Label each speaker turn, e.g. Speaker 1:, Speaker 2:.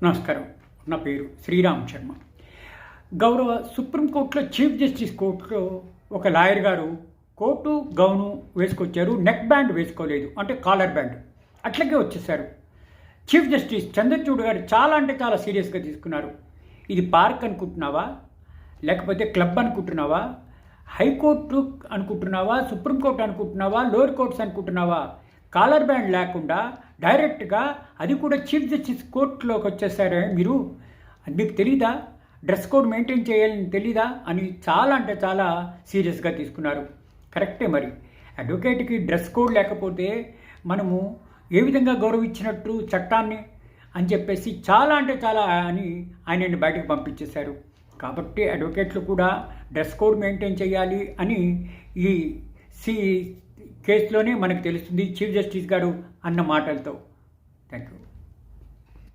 Speaker 1: నమస్కారం. నా పేరు శ్రీరామ్ శర్మ. గౌరవ సుప్రీంకోర్టులో చీఫ్ జస్టిస్ కోర్టులో ఒక లాయర్ గారు కోటు గౌను వేసుకొచ్చారు, నెక్ బ్యాండ్ వేసుకోలేదు, అంటే కాలర్ బ్యాండ్ అట్లాగే వచ్చేసారు. చీఫ్ జస్టిస్ చంద్రచూడ్ గారు చాలా అంటే చాలా సీరియస్గా తీసుకున్నారు. ఇది పార్క్ అనుకుంటున్నావా, లేకపోతే క్లబ్ అనుకుంటున్నావా, హైకోర్టు అనుకుంటున్నావా, సుప్రీంకోర్టు అనుకుంటున్నావా, లోయర్ కోర్ట్స్ అనుకుంటున్నావా? కాలర్ బ్యాండ్ లేకుండా డైరెక్ట్గా అది కూడా చీఫ్ జస్టిస్ కోర్టులోకి వచ్చేసారే మీరు, అది మీకు తెలీదా? డ్రెస్ కోడ్ మెయింటైన్ చేయాలని తెలీదా అని చాలా అంటే చాలా సీరియస్గా తీసుకున్నారు. కరెక్టే. మరి అడ్వకేట్కి డ్రెస్ కోడ్ లేకపోతే మనము ఏ విధంగా గౌరవించినట్టు చట్టాన్ని అని చెప్పేసి చాలా అంటే చాలా అని ఆయనని బయటకు పంపించేశారు. కాబట్టి అడ్వకేట్లు కూడా డ్రెస్ కోడ్ మెయింటైన్ చేయాలి అని ఈ కేసులోనే మనకు తెలుస్తుంది చీఫ్ జస్టిస్ గారు అన్న మాటలతో. Thank you.